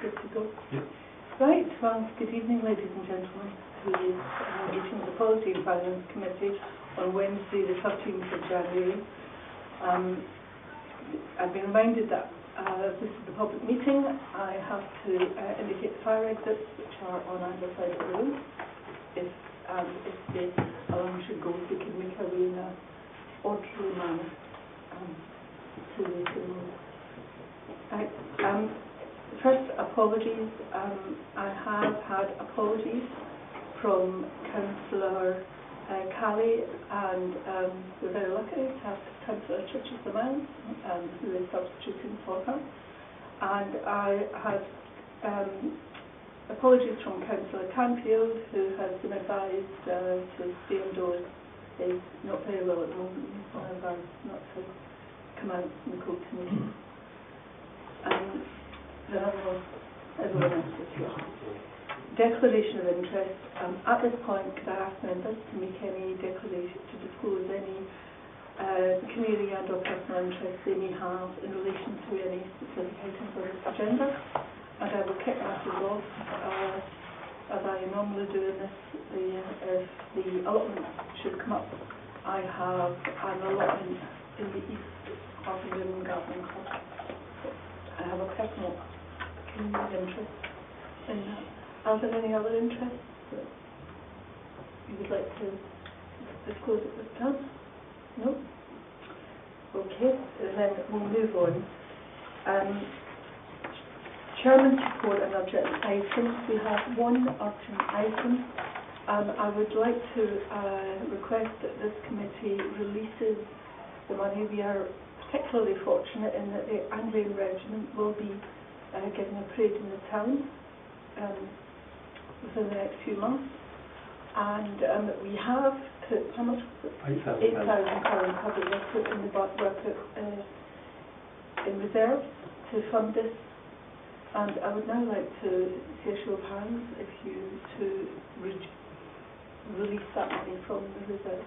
good to go? Yep. Right, well, good evening, ladies and gentlemen, who is meeting the Policy and Finance Committee on Wednesday, the 13th of January. I've been reminded that this is a public meeting. I have to indicate the fire exits, which are on either side of the room. If the alarm should go, we can make our way in an orderly manner to the room. Right. First, apologies. I have had apologies from Councillor Cally, and we're very lucky to have Councillor Churches-the-Man, who is substituting for her. And I had apologies from Councillor Canfield, who has been advised to stay indoors. He's not very well at the moment. He's been advised not to come out in the cold meeting. Everyone else is here. Declaration of interest. At this point, could I ask members to make any declaration, to disclose any community and or personal interest they may have in relation to any specific items on this agenda? And I will kick matters off, as I normally do in this. If the allotment should come up, I have an allotment in the East Harpenden Gardening Club. I have a personal community interest in that. Are there any other interests that you would like to disclose at this time? No? Okay, then we'll move on. Chairman's report and urgent items. We have one urgent item. I would like to request that this committee releases the money. We are particularly fortunate in that the Anglian Regiment will be giving a parade in the town within the next few months, and we have put, how much was it? £8,000 covered. We've put in the bucket in reserve to fund this, and I would now like to see a show of hands if you release that money from the reserve.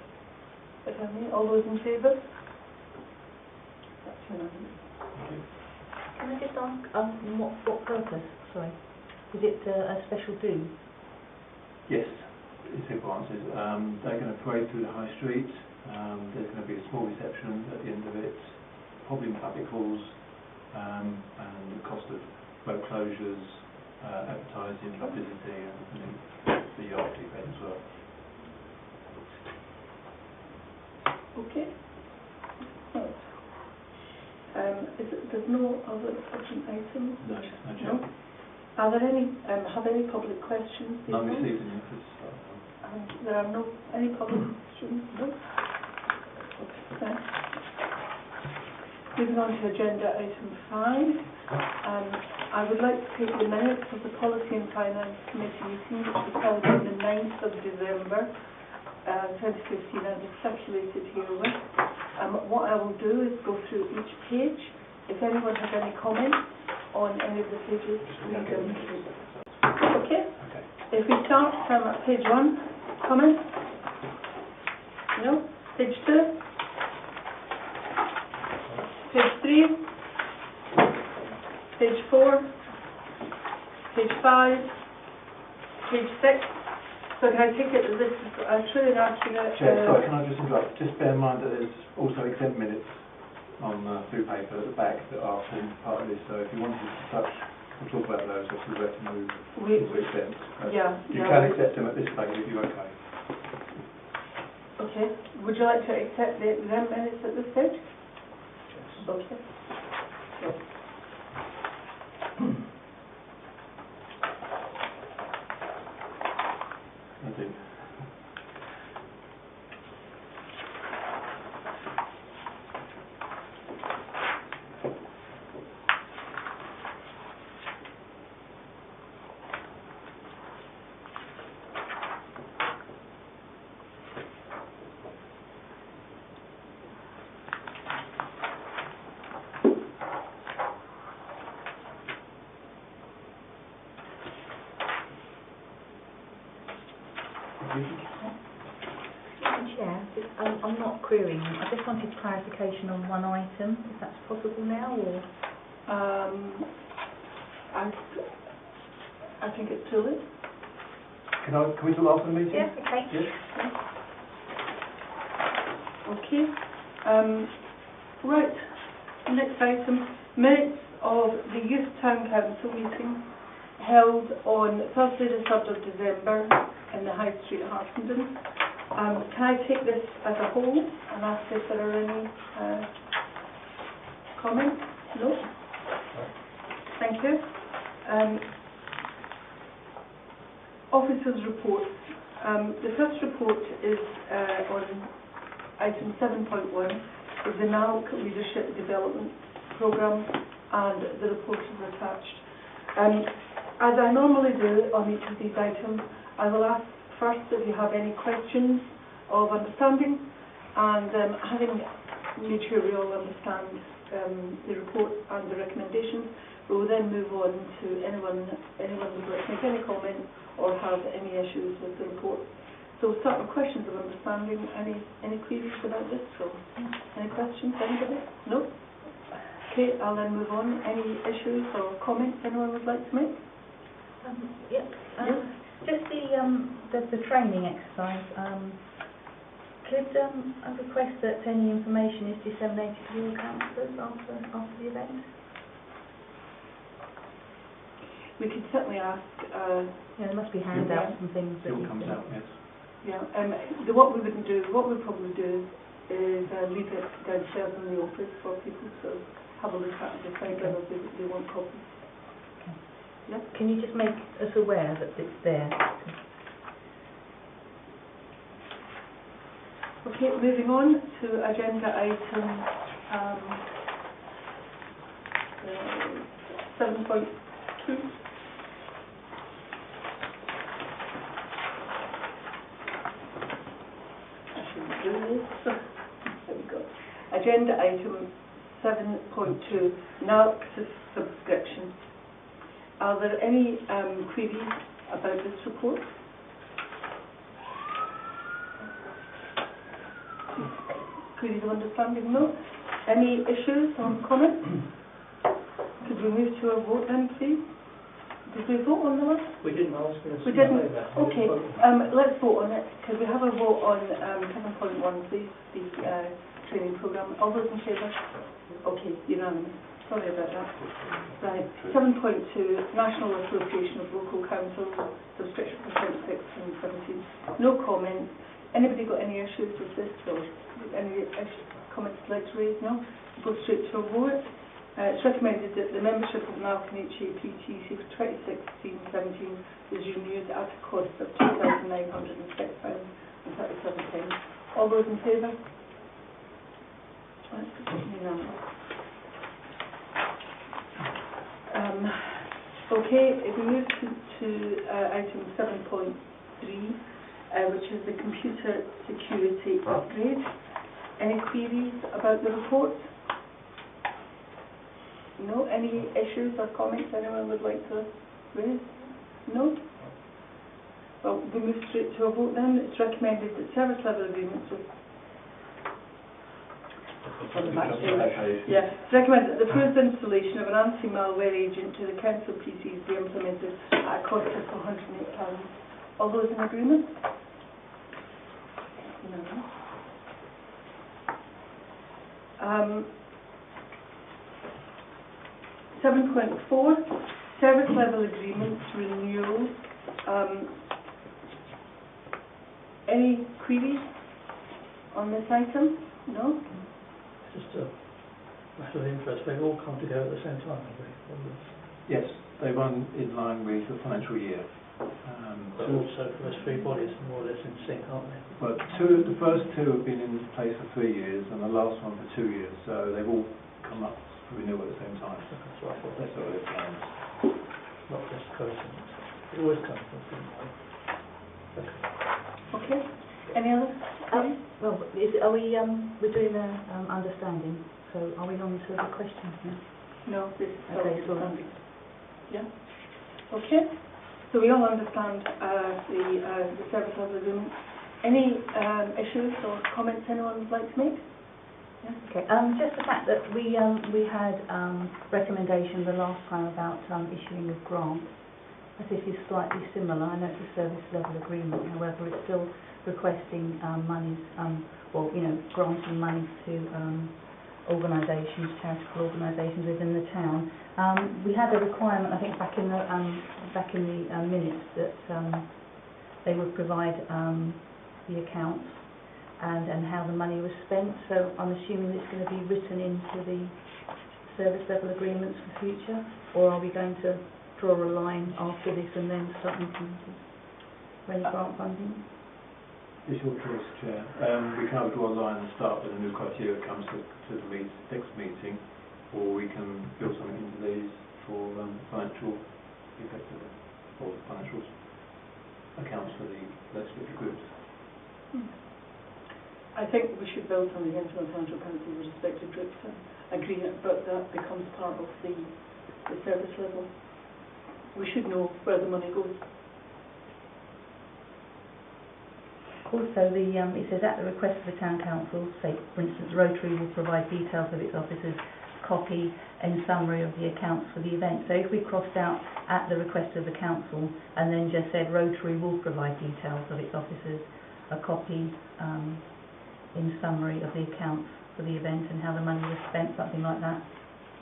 If any, all those in favour? That's unanimous. Can I just ask, what purpose? Sorry, is it a special do? Yes, it's simple answers. They're going to parade through the high street. There's going to be a small reception at the end of it, probably in public halls, and the cost of road closures, advertising, publicity, and the art event as well. Okay. There's no other urgent items? No, no. Are there any, have any public questions? None received in the office. There are no, any public questions? No? Okay, thanks. Moving on to agenda item 5. I would like to take the minutes of the Policy and Finance Committee meeting, which was held on the 9th of December 2015, and is circulated herewith. What I will do is go through each page. If anyone has any comments on any of the pages, read them. Okay? If we start from page 1, comments? No? Page 2? Page 3? Page 4? Page 5? Page 6? So can I take it that this is truly an argument? Chair, sorry, can I just interrupt? Just bear in mind that there's also exempt minutes on blue paper at the back that are part of this, so if you wanted to touch, we'll talk about those, obviously we have to move to exempt. You can accept them at this stage if you're okay. Okay. Would you like to accept the exempt minutes at this stage? Yes. Okay. Yes. I do. Chair, I'm not querying. I just wanted clarification on one item, if that's possible now, or? I think it's too late. Can we talk after the meeting? Yeah, okay. Yes. Okay. Right. Next item, minutes of the Youth Town Council meeting held on Thursday the 3rd of December in the High Street, Harpenden. Can I take this as a whole and ask if there are any comments? No? Thank you. Officers' reports. The first report is on item 7.1, is the NALC Leadership Development Programme, and the report is attached. As I normally do on each of these items, I will ask first if you have any questions of understanding, and having made sure we all understand the report and the recommendations, we will then move on to anyone who would like to make any comment or have any issues with the report. So we'll start with questions of understanding. Any queries about this? So, any questions? Anybody? No? Okay, I'll then move on. Any issues or comments anyone would like to make? Just the training exercise. Could I request that any information is disseminated to all councillors after the event? We could certainly ask. There must be handouts and things. It all comes out, yes. Yeah. What we wouldn't do, what we'd probably do is leave it downstairs in the office for people to have a look at and decide whether they want copies. Okay. Yeah. Can you just make us aware that it's there? Okay, moving on to agenda item 7.2. There we go. Agenda item 7.2, NALC subscription. Are there any queries about this report? Queries of understanding? No? Any issues or comments? Could we move to a vote then, please? Did we vote on the last? We didn't ask us. We didn't? Okay, let's vote on it. Could we have a vote on 7.1, please, the training programme? All those in favour? Okay, unanimous. Sorry about that. Right, 7.2, National Association of Local Councils, subscription for 26 and 17. No comments. Anybody got any issues with this or any comments you'd like to raise? No? Go straight to a vote. It's recommended that the membership of NALC and HAPTC for 2016-17 is renewed at a cost of £2,906.37. All those in favour? Okay, if we move to item 7.3, which is the computer security upgrade. Any queries about the report? No? Any issues or comments anyone would like to raise? No? Well, we move straight to a vote then. It's recommended that service level agreements with it's recommended that the first installation of an anti-malware agent to the council PCs be implemented at a cost of £108. All those in agreement? No. 7.4, service level agreements renewal. Any queries on this item? No? Just a matter of interest, they've all come together at the same time, have they? Yes, they run in line with the financial year. But also for those three bodies, more or less in sync, aren't they? But the first two have been in place for 3 years, and the last one for 2 years, so they've all come up for renewal at the same time. That's what I thought. That's what they're plans. Not just coincidence. It always comes from the same way. Okay. Any other? Well, are we we're doing the understanding, so are we on to the questions now? No, this is Okay, so understanding. Yeah. Okay. So we all understand the service level agreement. Any issues or comments anyone would like to make? Yeah. Okay. Just the fact that we had recommendation the last time about issuing a grant. as this is slightly similar. I know it's a service level agreement, however, it's still requesting monies, granting monies to organisations, charitable organisations within the town. We had a requirement, I think, back in the minutes that they would provide the accounts and how the money was spent. So I'm assuming it's going to be written into the service level agreements for future, or are we going to draw a line after this and then start implementing for any grant funding? It's your choice, Chair. We can either draw a line and start with a new criteria that comes to the next meeting, or we can build something into these for financial effectively, or financial accounts for the legislative groups. I think we should build something into the financial council with respect to groups and agree it, but that becomes part of the service level. We should know where the money goes. Also, it says at the request of the Town Council, say for instance Rotary will provide details of its officers, copy and summary of the accounts for the event. So if we crossed out at the request of the Council and then just said Rotary will provide details of its officers, a copy in summary of the accounts for the event and how the money was spent, something like that.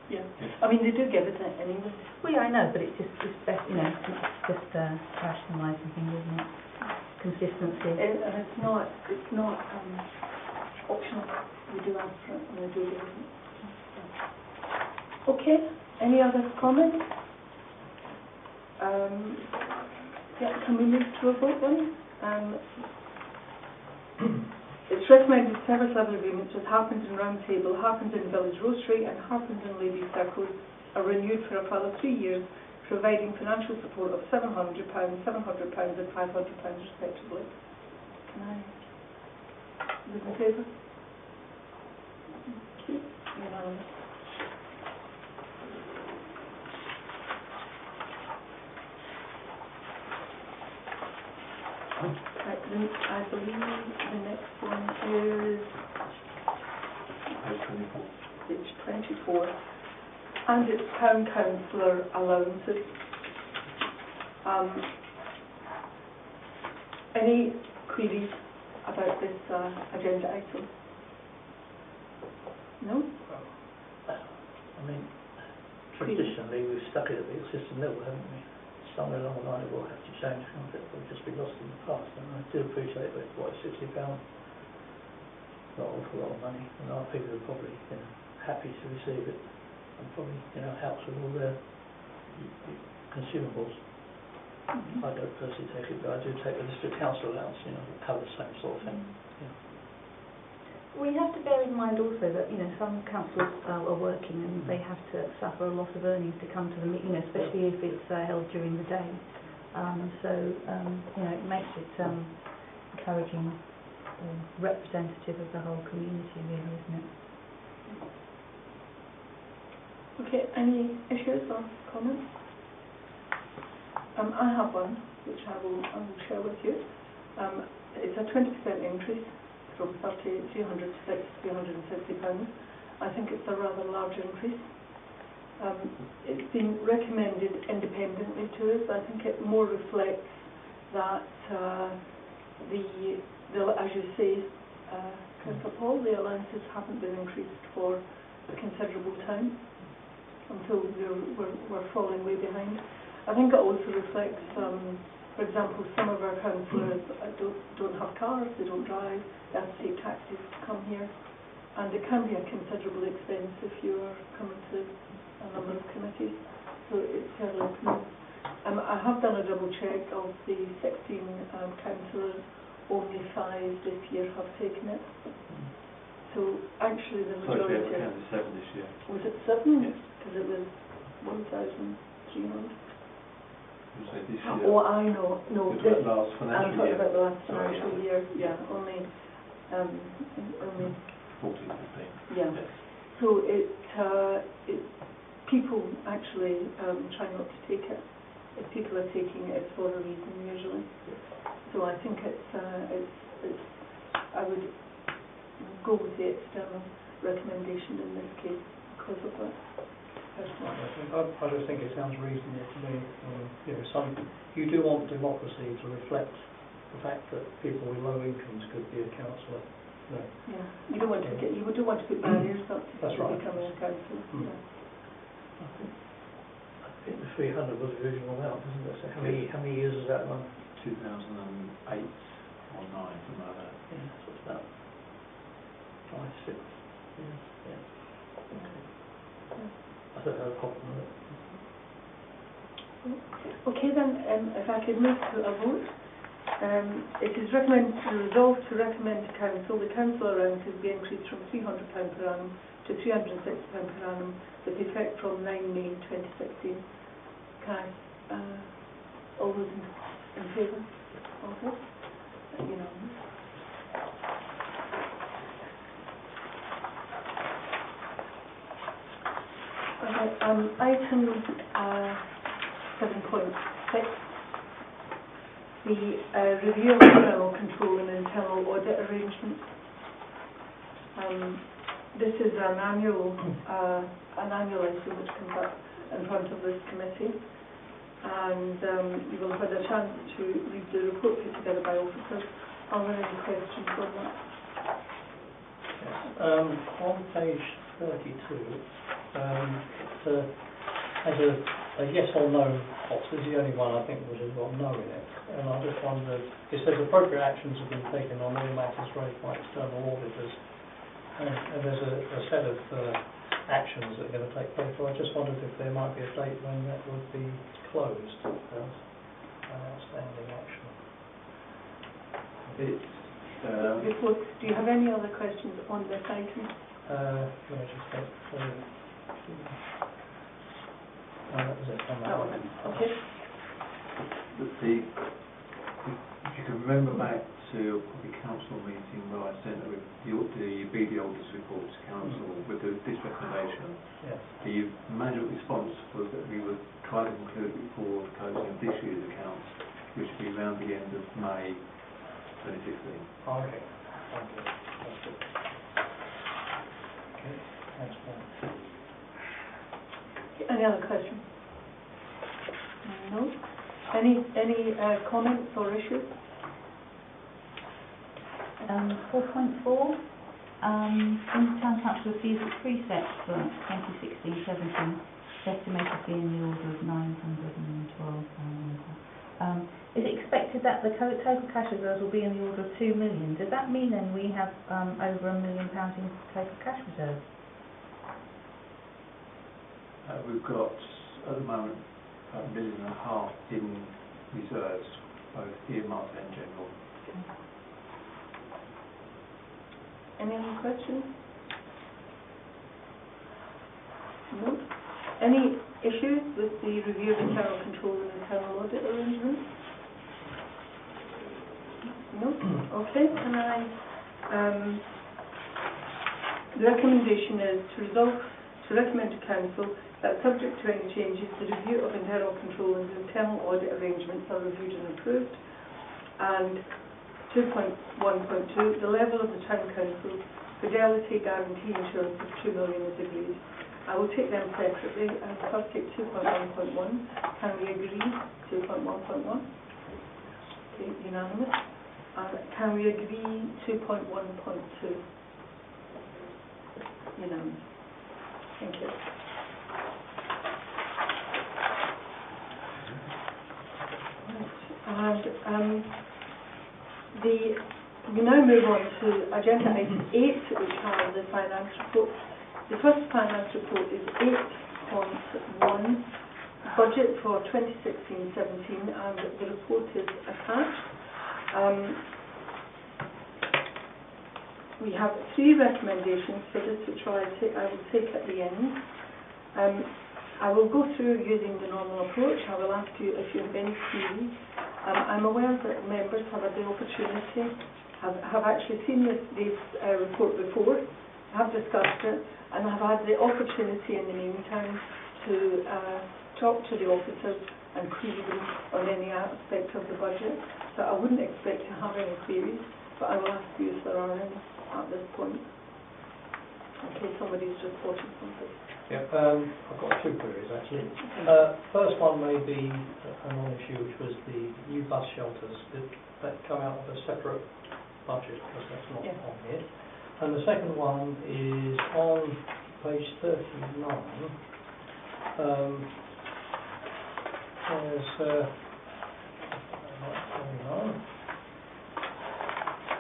Yeah, I mean they do give it anyway. Well, yeah, I know, but it's best, just rationalising things, isn't it? Consistency. And it's not optional. We do ask for it and we do give it. Okay, any other comments? Can we move to a vote then? It's recommended service level agreements with Harpenden Round Table, Harpenden Village Roastery and Harpenden Ladies Circles are renewed for a further 3 years, providing financial support of £700, £700 and £500 respectively. Can I move in favour? Thank you. Unanimous. Right, then I believe the next one is page 24. And it's Town Councillor allowances. Any queries about this agenda item? No? I mean, traditionally we've stuck it at the existing level, haven't we? Somewhere along the line it will have to change, can't it? We've just been lost in the past, and I do appreciate that, £60, not an awful lot of money, and our people are probably happy to receive it, and probably helps with all their consumables. I don't personally take it, but I do take the district council allowance, cover the same sort of thing. We have to bear in mind also that some councils are working and they have to suffer a loss of earnings to come to the meeting, especially if it's held during the day. It makes it encouraging, representative of the whole community, really, isn't it? Okay, any issues or comments? I have one, which I will share with you. It's a 20% increase from £300 to £350. I think it's a rather large increase. It's been recommended independently to us. I think it more reflects that as you say, Councillor Paul, the allowances haven't been increased for a considerable time until we're falling way behind. I think it also reflects, for example, some of our councillors don't have cars, they don't drive, they have to take taxis to come here, and it can be a considerable expense if you are coming to a number of committees, so it's fairly clear. I have done a double check of the 16 councillors, only 5 this year have taken it. So actually the majority... Sorry, we had 7 this year. Was it 7? Yes. Because it was 1,300. This year. Oh, I know. No, this last financial I'm talking year. about the last financial year. Yeah, only 14, 15. Yeah. Yes. So people actually try not to take it. If people are taking it, it's for a reason usually. So I think I would go with the external recommendation in this case because of that. personally. I just think it sounds reasonable to me. You do want democracy to reflect the fact that people with low incomes could be a councillor. No. Yeah, you don't want to put barriers up to That's people right. becoming a councillor. Mm. Yeah. I think the 300 was the original amount, isn't it? So how many years is that one? 2008 or 9, something like that. Yeah, so it's about 5, 6 years. Yeah. Okay. I don't have a problem with it. Okay then, if I could move to a vote. It is recommended to resolve to recommend to Council the council allowances be increased from £300 per annum to £360 per annum with effect from 9 May 2016. Can I, all those in favour of this? Unanimous. Item 7.6. The review of internal control and internal audit arrangements. This is an annual issue which comes up in front of this committee, and you will have had a chance to read the report put together by officers. Are there any questions on that? Yes. On page 32, it has a yes or no box. This is the only one I think which has got no in it. And I just wondered, it says appropriate actions have been taken on all matters raised by external auditors. And there's a set of actions that are going to take place. So I just wondered if there might be a date when that would be closed as an outstanding action. Before, do you have any other questions on this item? That was it on that one. Okay. If you can remember back to the council meeting where I sent the BD auditors report to council with this recommendation, Yes. the management response was that we would try to conclude before the closing of this year's accounts, which would be around the end of May 2016. Okay. Thank you. That's good. Okay. Thanks, Paul. Any other questions? No. Any comments or issues? 4.4. Town Council fees at preset for 2016-17 estimated to be in the order of £912,000. Is it expected that the total cash reserves will be in the order of £2 million? Does that mean then we have over £1 million in total cash reserves? We've got, at the moment, about £1.5 million in reserves, both earmarked and general. Any other questions? No. Any issues with the review of internal control and internal audit arrangements? No. Okay. Can I? The recommendation is to recommend to council that, subject to any changes, the review of internal control and internal audit arrangements are reviewed and approved. And 2.1.2, the level of the Town Council fidelity guarantee insurance of £2 million is agreed. I will take them separately and first take 2.1.1. Can we agree 2.1.1? Okay, unanimous. And can we agree 2.1.2? Unanimous. Thank you. And we now move on to agenda item 8, which are the finance reports. The first finance report is 8.1, budget for 2016-17, and the report is attached. We have 3 recommendations for this, which I will take at the end. I will go through using the normal approach. I will ask you if you have any queries. I'm aware that members have had the opportunity, have actually seen this report before, have discussed it, and have had the opportunity in the meantime to talk to the officers and query them on any aspect of the budget. So I wouldn't expect to have any queries, but I will ask you if there are any at this point. case somebody's reporting something. Yeah, I've got two queries actually. First one may be a non-issue, which was the new bus shelters. Did that come out of a separate budget, because that's not on here? And the second one is on page 39. There's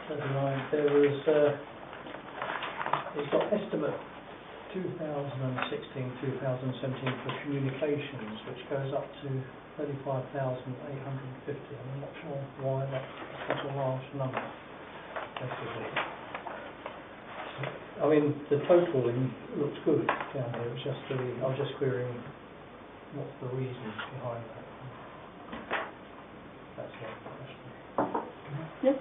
39. There is it's got estimate 2016-2017 for communications, which goes up to 35,850. I'm not sure why that's such a large number. Basically, I mean the totaling looks good down here. It's just I was just querying what's the reason behind that. That's the question. Yes.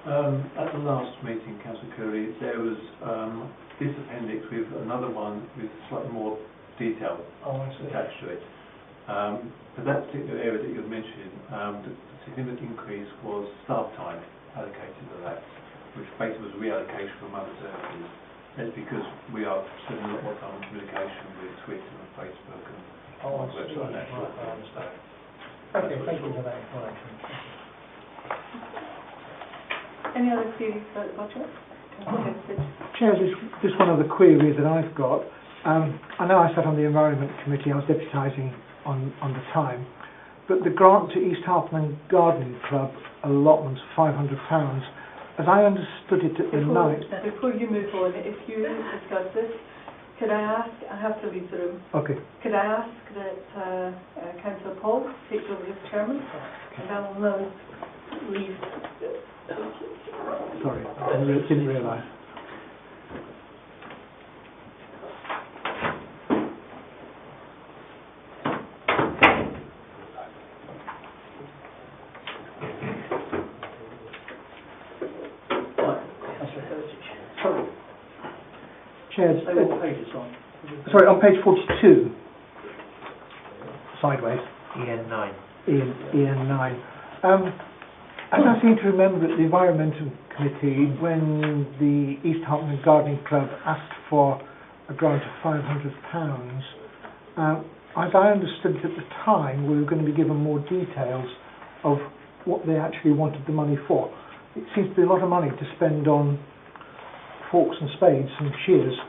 At the last meeting, Councillor Curry, there was this appendix with another one with slightly more detail attached to it. For that particular area that you're mentioning, the significant increase was staff time allocated to that, which basically was reallocation from other services. That's because we are spending a lot more time on communication with Twitter and Facebook and website and that sort of thing. Okay, thank you for that explanation. Any other queries about the budget? Chair, just one other query that I've got. I know I sat on the Environment Committee, I was deputising on the time, but the grant to East Harpenden Garden Club allotment of £500, as I understood it at the night... Before you move on, if you discuss this, could I ask, I have to leave the room. Okay. Could I ask that Councillor Paul takes over as chairman, and I will now leave. Sorry, I didn't realise. Chair, sorry, on page 42, sideways. EN9. EN9. As I seem to remember at the Environmental Committee, when the East Harpenden Gardening Club asked for a grant of £500, as I understood it at the time, we were going to be given more details of what they actually wanted the money for. It seems to be a lot of money to spend on forks and spades and shears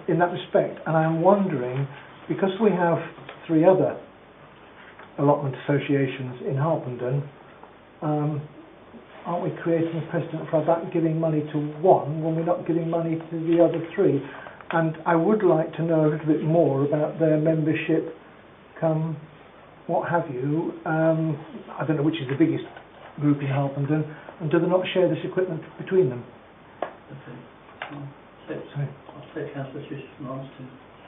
in that respect, and I'm wondering, because we have 3 other allotment associations in Harpenden, aren't we creating a precedent for that giving money to one when we're not giving money to the other 3? And I would like to know a little bit more about their membership, what have you. I don't know which is the biggest group in Harpenden, and do they not share this equipment between them? I'll take Councillor Church's to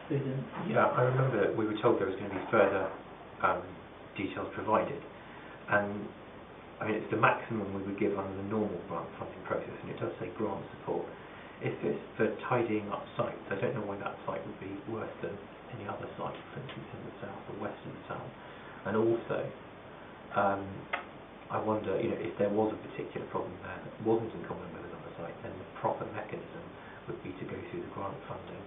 feed in. Yeah, I remember we were told there was going to be further details provided, and I mean it's the maximum we would give under the normal grant funding process, and it does say grant support. If it's for tidying up sites, I don't know why that site would be worse than any other site, for instance in the south or west of the town. And also, I wonder, if there was a particular problem there that wasn't in common with another site, then the proper mechanism would be to go through the grant funding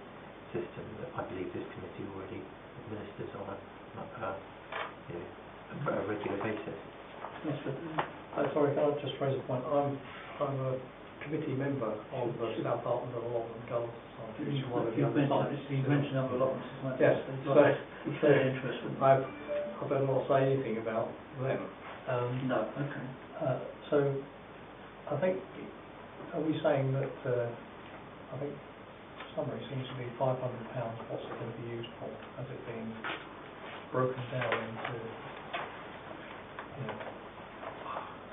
system that I believe this committee already administers on a regular basis. Yes, but sorry, can I just raise a point? I'm a committee member of the South Harpenden Allotment Garden Society, which is one of the other sites. You mentioned other allotment societies. Yes, It's very interesting. I better not say anything about them. No, okay. So, I think, are we saying that, I think, summary seems to be £500, what's it going to be used for? Has it been broken down into,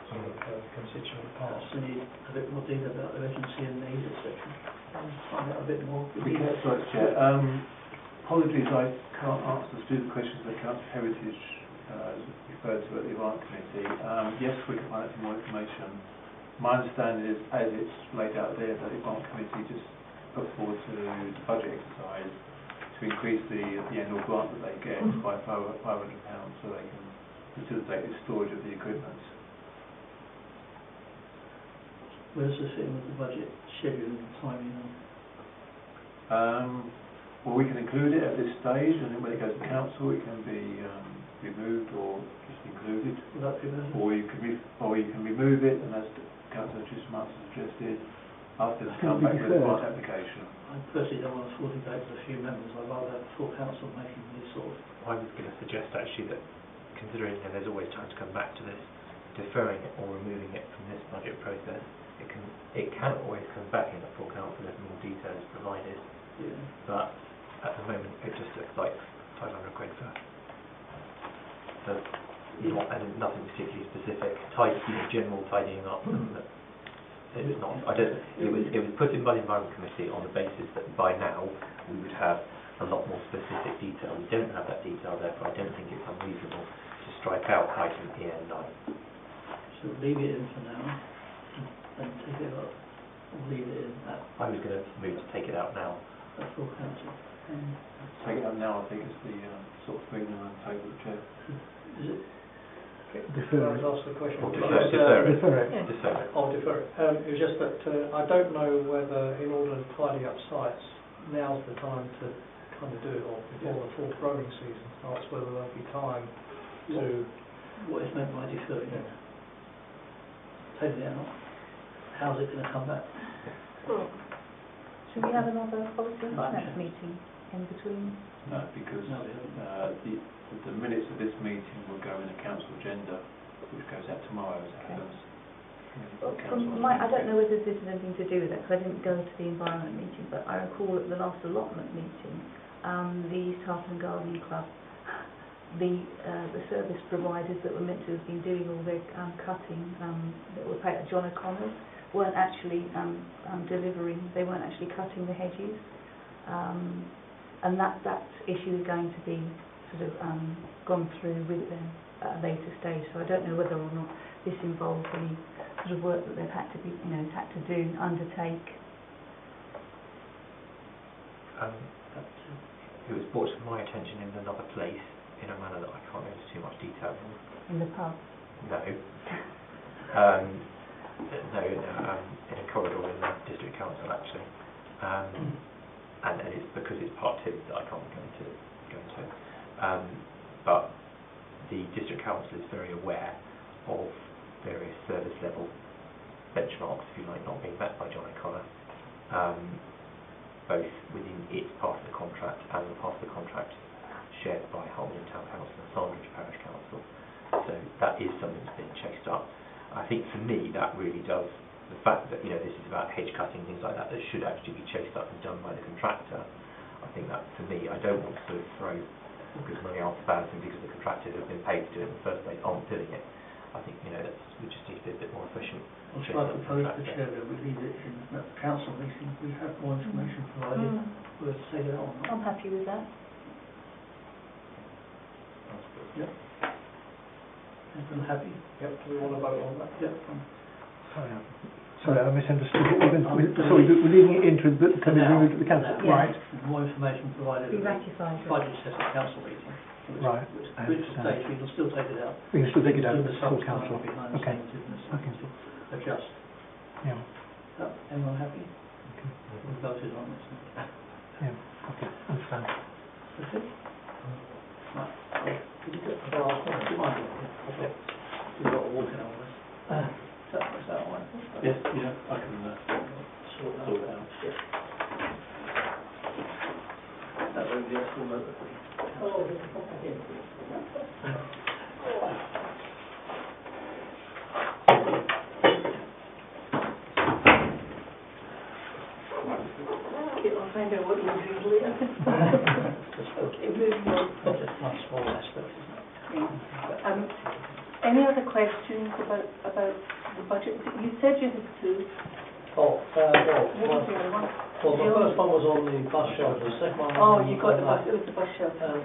sort of constituent parts? So need a bit more detail about urgency and need, etc. Find out a bit more. Sorry, Chair. Apologies, I can't answer the student questions that Council Heritage referred to at the Environment Committee. Yes, we can find out some more information. My understanding is, as it's laid out there, that the Environment Committee just put forward to the budget exercise to increase the annual grant that they get by £500 so they can facilitate the storage of the equipment. Where's the sitting with the budget schedule and timing? Well, we can include it at this stage, and then when it goes to council, it can be removed or just included. Would that be better? Or you can remove it, and as Councillor Chismark suggested, after it's come back with a grant application. I personally don't want to fully debate with a few members. I'd rather have the full council making these sort of... I was going to suggest actually that, considering that there's always time to come back to this, deferring it or removing it from this budget process, it can always come back in the full council if more detail is provided. Yeah. But at the moment, it just looks like 500 quid for and nothing particularly specific. General tidying up. It's not. It was put in by the Environment Committee on the basis that by now we would have a lot more specific detail. We don't have that detail, therefore I don't think it's unreasonable to strike out item EN9. So leave it in for now and take it up. Or leave it in at I was going to move to take it out now. full council. Take it up now, I think it's the sort of thing on the table, Chair. Is it? Defer it. Can I ask a question? Or Because, defer it. Defer it. Yeah. Defer it. I'll defer it. It was just that I don't know whether, in order to tidy up sites, now's the time to kind of do it, or before the full growing season starts, whether there'll be time to... What is meant by deferring it? Take it out. How's it going to come back? Should we have another policy and finance meeting in between? No, because No, we haven't. the minutes of this meeting will go in the council agenda, which goes out tomorrow as it Okay. happens. I don't know whether this has anything to do with it, because I didn't go to the environment meeting, but I recall at the last allotment meeting, the East Harpenden Gardening Club, the service providers that were meant to have been doing all their cutting, that were paid at John O'Connor's, weren't actually delivering, they weren't actually cutting the hedges, and that issue is going to be sort of gone through with them at a later stage. So I don't know whether or not this involves any sort of work that they've had to be, had to do, undertake. It was brought to my attention in another place in a manner that I can't go into too much detail on. In the pub? No. In a corridor in the district council actually. And it's because it's part 2 that I can't go into. But the district council is very aware of various service level benchmarks, if you like, not being met by John O'Connor, both within its part of the contract and the part of the contract shared by Harpenden Town Council and Sandridge Parish Council. So that is something that's being chased up. I think for me that really does, the fact that this is about hedge cutting, things like that should actually be chased up and done by the contractor. I think that for me, I don't want to sort of throw good money after bad simply because the contractors have been paid to do it in the first place aren't doing it. I think we just need to be a bit more efficient. Well, shall I propose the chair that we leave it in the council meeting? We have more information provided. We'll take it on. I'm happy with that. Yep. Everyone happy? Yep, do we want to vote on that? Yep. Sorry, I misunderstood. We're leaving it into the removed at the council. Yeah. Right. More information provided. Be ratified. Budget set at council meeting. Right, I Which understand. stage we can still take it out. We can still take it out Do to the the full subsequent council. behind the Okay. scenes business. Okay. To adjust. Yeah. Everyone happy? Okay. We voted on this. Yeah. Okay. Understand. That's it? Right. Did you get the last one? Do you mind? Okay. We've got a walk in on this. Is that all right? Yes, yeah, I can Sort that sort it out. out. Yeah. That way we have full overview. Oh, I'll find out what you do later. Okay, moving on. Just one small aspect, isn't it? Any other questions about the budget? You said you had two. Well, What was the other one? well, the first one was on the bus shelter, the second one was Oh, on you got the bus, that. it was the bus shelter.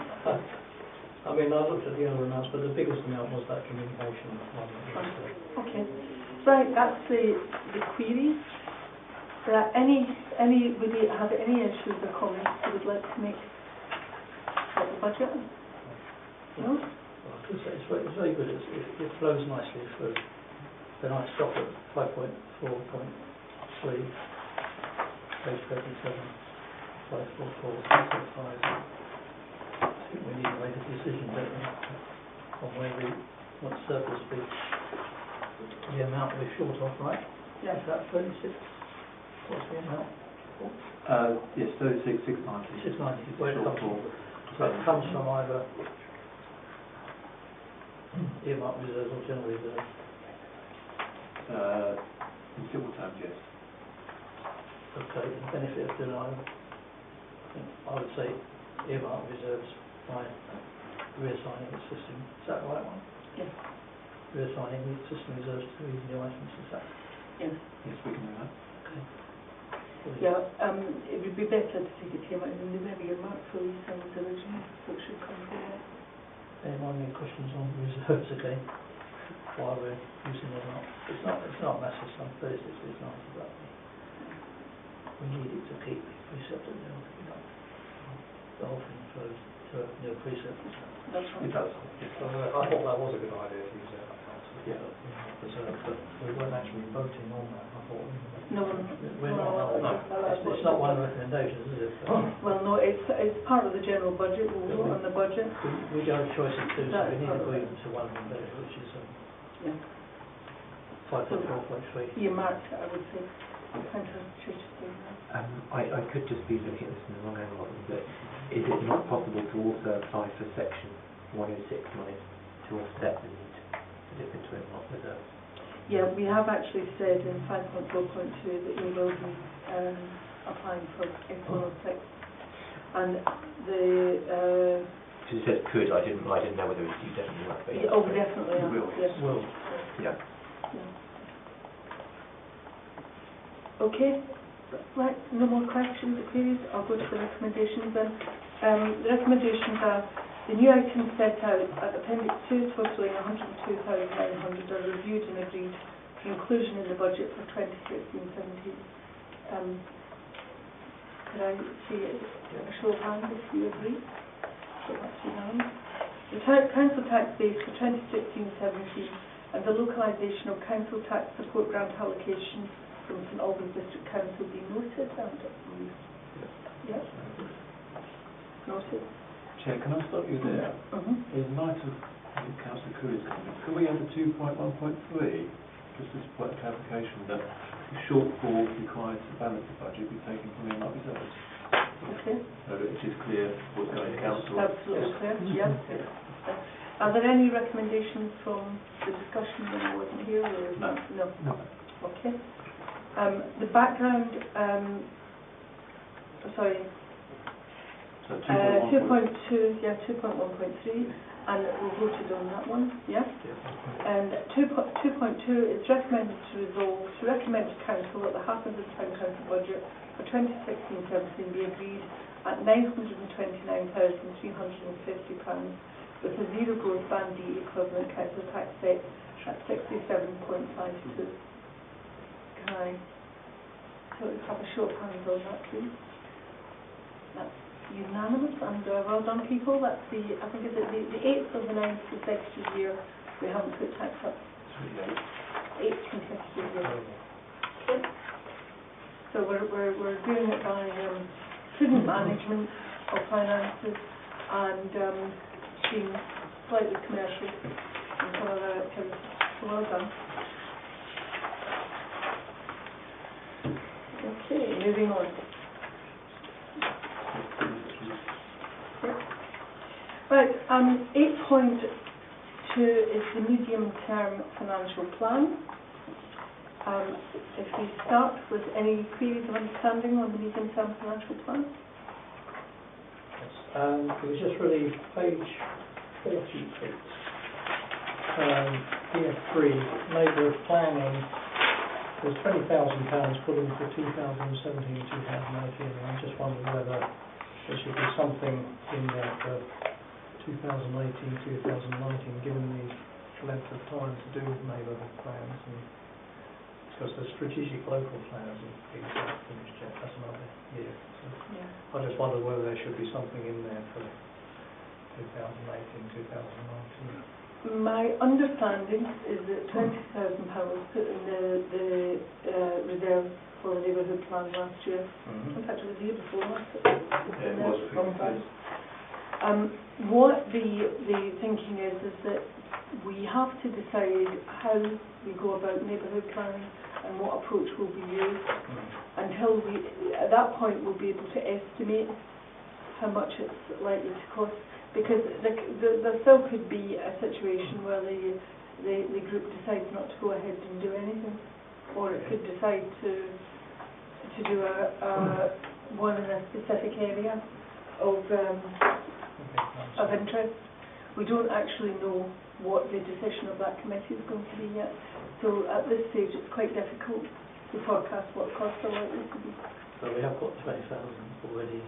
I mean, I looked at the other amounts, but the biggest amount was that communication one. Okay. Right, that's the queries. Anybody have any issues or comments they would like to make about the budget? No? Well, I could say it's very good. It flows nicely through. Then I stop at 5.4.3, page 37. 544, I think we need to make a decision, don't we, on where we want surplus to be, the amount we're short of, right? Yeah. Is that 36? What's the amount? Yes, 36, 690. 690, where it comes from. Shortfall. So it comes from either earmark reserves or general reserves. In civil terms, yes. Okay, the benefit of denial, I would say earmark reserves by reassigning the system. Is that the right one? Yes. Reassigning the system reserves to these new items, is that? Yes. Yes, we can do that. Okay. Yeah, it would be better to take it here, and then maybe a mark for these things originally, so it should come from there. Anyone any questions on reserves again? Why we're using them or not? It's not massive sum, 36 is 90, but we need it to keep the precept and the whole thing flows to a new precept. That's right. It does. Yes. So I thought that was a good idea to use it. Yeah. Reserve, but we weren't actually voting on that, I thought. No, We're not, it's not one of the recommendations, is it? Well, no, it's part of the general budget, we'll vote on the budget. We don't have a choice of two, so That's we need right. agreement to one of them, which is Yeah. 5.4.3. You marked it, I would say. Councillor Chichester. I could just be looking at this in the wrong angle, but is it not possible to also apply for section 106 money to offset the need to dip into earmark reserves? Yeah, we have actually said in 5.4.2 that we will be applying for F106. And the... Because it says could, I didn't know whether you definitely might be. oh, we definitely are. will, Yes. Will. Yeah. Okay, right, no more questions or queries. I'll go to the recommendations then. The recommendations are the new items set out at Appendix 2 totaling 102,900 are reviewed and agreed for inclusion in the budget for 2016-17. Could I see a show of hands if you agree? So that's unanimous. The council tax base for 2016-17 and the localisation of council tax support grant allocation from St Albans District Council be noted and used. Yes? Noted. Chair, can I stop you there? In light of Councillor Curry's comment, can we add the 2.1.3, just as a point of clarification, that the shortfall required to balance the budget be taken from earmark reserves? Okay. So that it is clear what's going to council. Absolutely clear. Yes. Are there any recommendations from the discussion when I wasn't here? Or No. No. Okay. The background, sorry, So 2.2, yeah, 2.1.3, and we voted on that one, yeah? And 2.2, it's recommended to recommend to council that the Harpenden Town Council budget for 2016-17 be agreed at £929,350 with a zero growth band D equivalent council tax set at 67.52. Can I have a show of hands on that, please? That's unanimous, and well done, people. That's I think it's the 8th of the 9th consecutive year we haven't put tax up. 8th consecutive year. Okay. So we're doing it by prudent management of finances and being slightly commercial in some of our activities. So well done. Okay, moving on. Right, 8.2 is the medium-term financial plan. If we start with any queries of understanding on the medium-term financial plan? It was just really page 46, PF3, neighbourhood planning. There's £20,000 put in for 2017-2018, and I just wondered whether there should be something in there for 2018-2019, given the length of time to do neighbourhood plans, and because the strategic local plans are being finished yet, that's another year. So Yeah. I just wondered whether there should be something in there for 2018-2019. My understanding is that £20,000 put in the reserve for the neighbourhood plan last year. In fact, it was the year before last. Yeah, it was previously. What the thinking is that we have to decide how we go about neighbourhood planning and what approach will be used. Until we, at that point, we'll be able to estimate how much it's likely to cost. Because there still could be a situation where the group decides not to go ahead and do anything, or it could decide to do one in a specific area of interest. We don't actually know what the decision of that committee is going to be yet. So at this stage, it's quite difficult to forecast what costs are likely to be. So we have got 20,000 already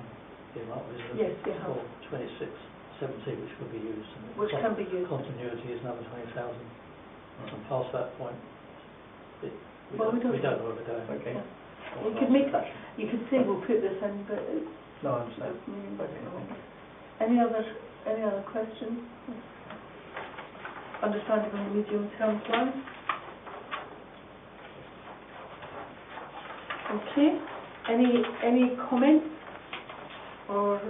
in our reserve. Yes, we have. For 26-17, which could be used. And Which can be used. Continuity is another 20,000. And past that point, we don't know where we're going. Okay. Yeah. You could make that. You could say we'll put this in, but it's. No, I understand. Any other questions? Understanding on the medium-term plan. Okay. Any comments or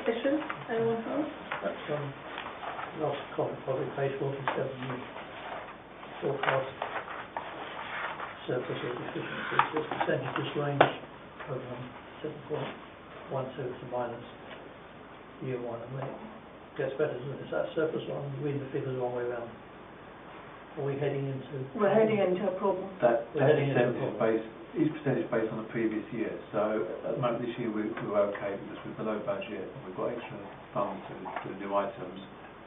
issues anyone has? That's last comment, probably page 47, forecast surplus or deficiency. This percentages range from 7.12 to minus year one, and when it gets better, is that surplus one, reading the figures the wrong way around? Are we heading into? We're heading into a problem. That each percentage based on the previous year. So at the moment this year we're okay because we're below budget and we've got extra funds to do new items.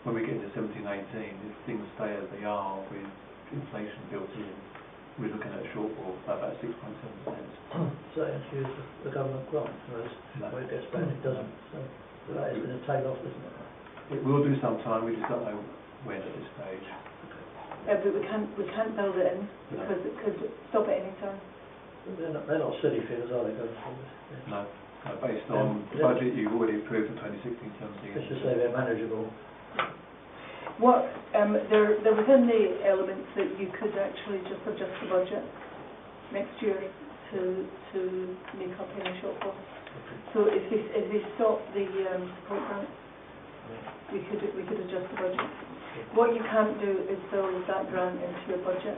When we get to 17-18, if things stay as they are with inflation built in, we're looking at a shortfall of about 6.7%. So that includes the government grant, whereas when it gets better it doesn't. So that is going to tail off, isn't it? It will do sometime, we just don't know when at this stage. But we can't build it in because it could stop at any time. They're not silly figures, are they, going forward? No, based on the budget you've already approved for 2016-17. Let's just say they're manageable. What they're within the elements that you could actually just adjust the budget next year to make up any shortfall. So if they stop the support grant, we could adjust the budget. What you can't do is build that grant into your budget.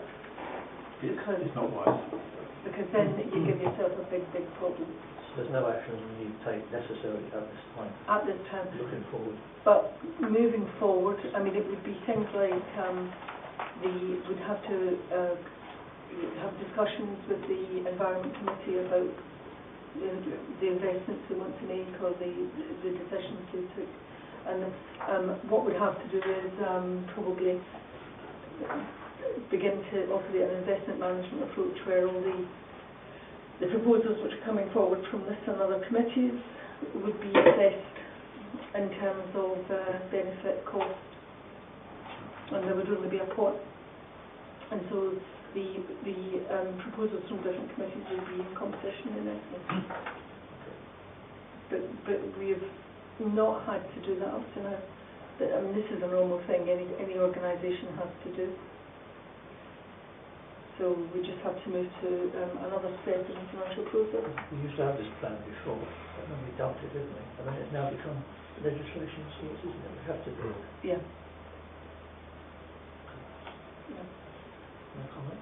It's not wise. Because then you give yourself a big problem. So there's no action you take necessarily at this time. At this time. Looking forward. But moving forward, I mean, it would be things like we'd have to have discussions with the Environment Committee about the investments we want to make or the decisions we took. And what we'd have to do is probably begin to offer an investment management approach where all the proposals which are coming forward from this and other committees would be assessed in terms of benefit cost, and there would only be a pot, and so the proposals from different committees would be in competition in essence. But we've not had to do that up to now. I mean, this is a normal thing any organisation has to do. So we just have to move to another step in the financial process. We used to have this plan before, but then we dumped it, didn't we? I mean, it's now become legislation source, isn't it? We have to do it. Yeah. No comment?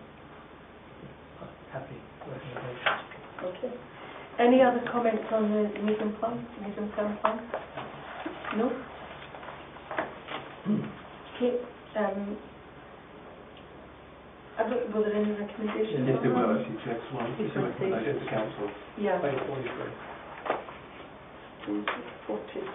Happy recommendations. Okay. Any other comments on the medium-term plan? No? Okay. Were there any recommendations? Yes, there were actually, Jeff. One recommendation to council. Yeah. Page 43. 43.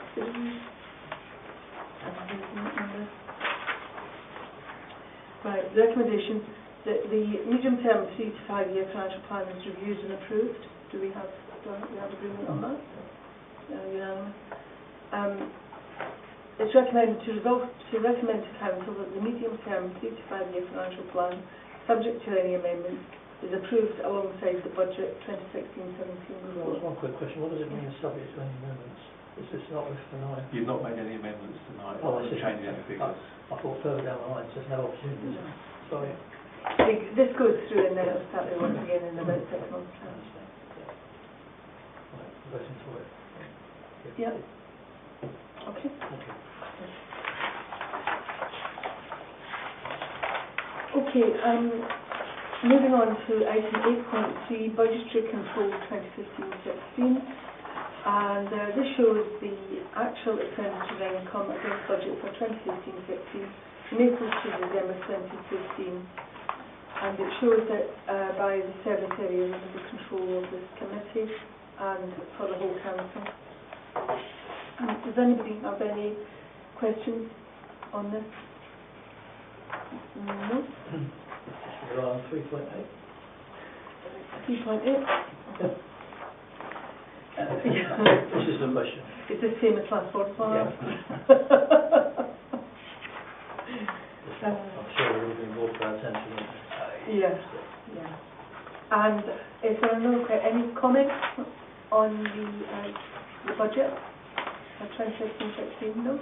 Right, the recommendation that the medium-term 3 to 5 year financial plan is reviewed and approved. Do we have agreement on that? Unanimous. It's recommended to recommend to council that the medium-term 3 to 5 year financial plan, subject to any amendments, is approved alongside the budget 2016-17 report. One quick question. What does it mean subject to any amendments? Is this not with tonight? You've not made any amendments tonight, Oh, or I see. changing any figures. I thought further down the line, there's no opportunity. Sorry. This goes through and then it'll start once again in about 6 months' I time. understand. Right, voting for it. Yeah. Okay. Okay, moving on to item 8.3, budgetary control 2015-16. And this shows the actual expenditure and income against budget for 2015-16 from April to December 2015. And it shows that by the service areas under the control of this committee and for the whole council. Does anybody have any questions on this? No? Just rely on 3.8. 3.8? This is the question. It's the same as last one. I'm sure there will be more for our attention. Yeah, yeah. And is there any comments on the budget for 2015-16? No?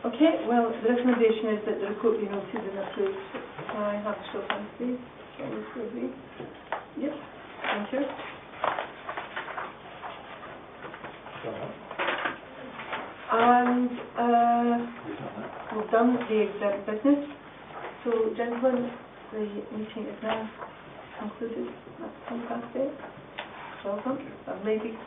Okay, well, the recommendation is that the report be noted and approved. Can I have a show of hands, please? Shall we agree? Yes, thank you. And we've done the exempt business. So, gentlemen, the meeting is now concluded. That's fantastic. Well done. Maybe.